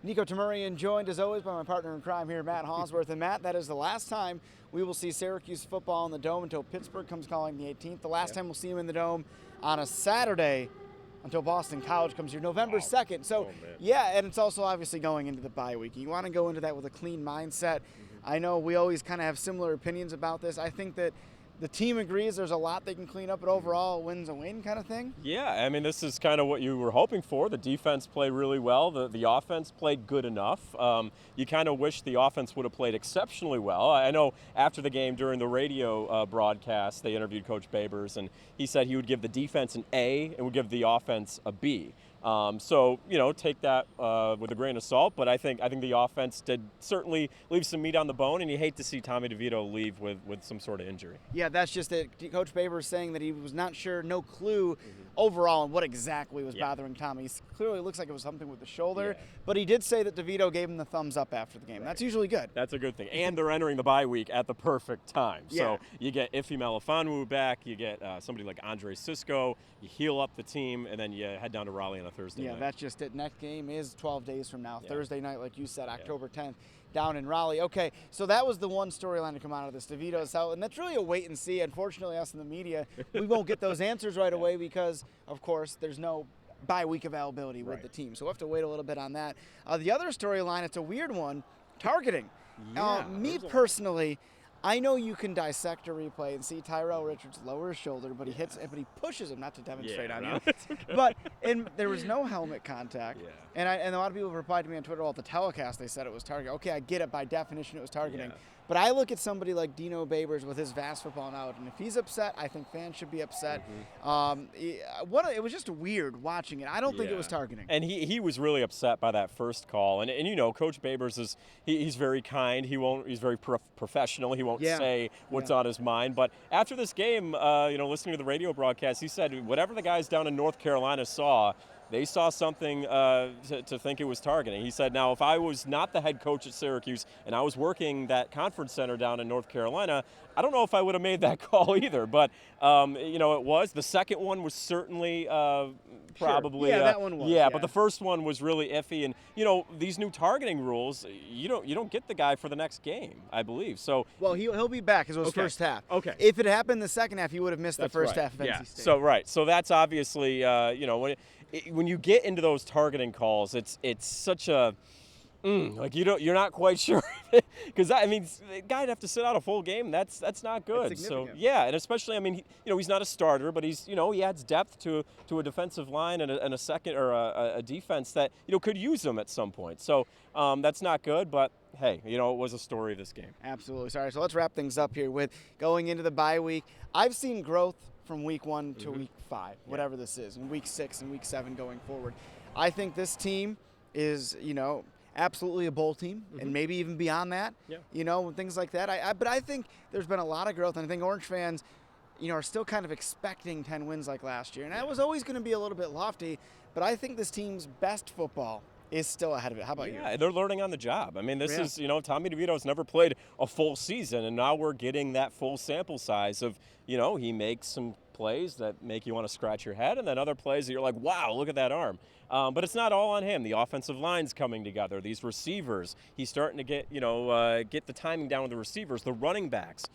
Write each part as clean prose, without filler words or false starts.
Niko Tamurian, joined as always by my partner in crime here, Matt Hauswirth. And Matt, that is the last time we will see Syracuse football in the Dome until Pittsburgh comes calling the 18th. The last time we'll see him in the Dome on a Saturday until Boston College comes here, November 2nd. So, yeah, and it's also obviously going into the bye week. You want to go into that with a clean mindset. I know we always kind of have similar opinions about this. I think that the team agrees there's a lot they can clean up, but overall, a win's a win kind of thing. Yeah, I mean, this is kind of what you were hoping for. The defense played really well. The offense played good enough. You kind of wish the offense would have played exceptionally well. I know after the game during the radio broadcast, they interviewed Coach Babers, and he said he would give the defense an A and would give the offense a B. So, you know, take that with a grain of salt, but I think the offense did certainly leave some meat on the bone, and you hate to see Tommy DeVito leave with some sort of injury. Yeah, that's just it. Coach Babers saying that he was not sure, no clue overall on what exactly was bothering Tommy. It clearly looks like it was something with the shoulder, but he did say that DeVito gave him the thumbs up after the game. Right. That's usually good. That's a good thing. And they're entering the bye week at the perfect time. So you get Ife Melifonwu back, you get somebody like Andre Sisco, you heal up the team, and then you head down to Raleigh on a Thursday night. Yeah, that's just it. Next game is 12 days from now, Thursday night, like you said, October 10th, down in Raleigh. Okay, so that was the one storyline to come out of this. DeVito's out, and that's really a wait and see. Unfortunately, us in the media, we won't get those answers right away because, of course, there's no bye week availability with the team. So we'll have to wait a little bit on that. The other storyline, it's a weird one, targeting. Me personally, I know you can dissect a replay and see Tyrell Richards lower his shoulder, but he hits, but he pushes him, not to demonstrate on you. But there was no helmet contact, and a lot of people have replied to me on Twitter. Well, at the telecast, they said it was targeting. Okay, I get it. By definition, it was targeting. But I look at somebody like Dino Babers with his vast football knowledge, and if he's upset, I think fans should be upset. It was just weird watching it. I don't think it was targeting. And he was really upset by that first call. And you know, Coach Babers he's very kind. He's very professional. He won't say what's on his mind. But after this game, you know, listening to the radio broadcast, he said whatever the guys down in North Carolina saw, they saw something to think it was targeting. He said, now, if I was not the head coach at Syracuse and I was working that conference center down in North Carolina, I don't know if I would have made that call either. But, you know, it was. The second one was certainly probably. Yeah, that one was. Yeah, but the first one was really iffy. And, you know, these new targeting rules, you don't get the guy for the next game, I believe. So. Well, he'll be back as it was first half. Okay. If it happened the second half, he would have missed the first half of NC State. So that's obviously, you know, when you get into those targeting calls, it's such a like you're not quite sure because I mean the guy'd have to sit out a full game. That's not good. So yeah, and especially I mean he's not a starter, but he's he adds depth to a defensive line and a second or a defense that could use him at some point. So that's not good, but. Hey, it was a story of this game. Absolutely. Sorry. So let's wrap things up here with going into the bye week. I've seen growth from week 1 to week 5, whatever this is, and week 6 and week 7 going forward. I think this team is, absolutely a bowl team, and maybe even beyond that, and things like that. But I think there's been a lot of growth, and I think Orange fans, are still kind of expecting 10 wins like last year. And that was always going to be a little bit lofty, but I think this team's best football is still ahead of it. How about you? Yeah, they're learning on the job. I mean, this is, Tommy DeVito's never played a full season, and now we're getting that full sample size of, he makes some plays that make you want to scratch your head, and then other plays that you're like, wow, look at that arm. But it's not all on him. The offensive line's coming together. These receivers, he's starting to get, get the timing down with the receivers, the running backs,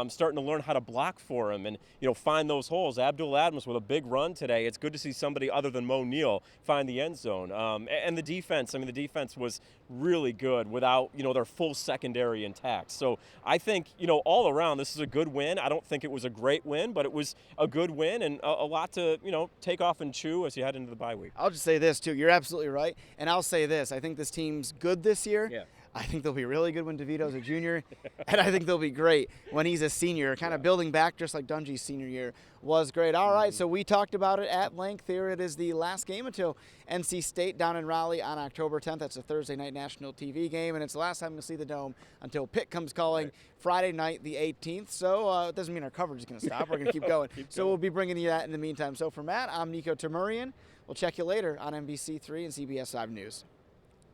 starting to learn how to block for him and, find those holes. Abdul Adams with a big run today. It's good to see somebody other than Mo Neal find the end zone. And the defense, the defense was really good without, their full secondary intact. So I think, all around, this is a good win. I don't think it was a great win, but it was a good win and a lot to, take off and chew as you head into the bye week. I'll just say this, too. You're absolutely right. And I'll say this. I think this team's good this year. Yeah. I think they'll be really good when DeVito's a junior, and I think they'll be great when he's a senior. Kind of building back just like Dungy's senior year was great. All right, so we talked about it at length. Here it is the last game until NC State down in Raleigh on October 10th. That's a Thursday night national TV game, and it's the last time you'll see the Dome until Pitt comes calling Friday night the 18th. So it doesn't mean our coverage is going to stop. We're going to keep going. So we'll be bringing you that in the meantime. So for Matt, I'm Niko Tamurian. We'll check you later on NBC3 and CBS 5 News.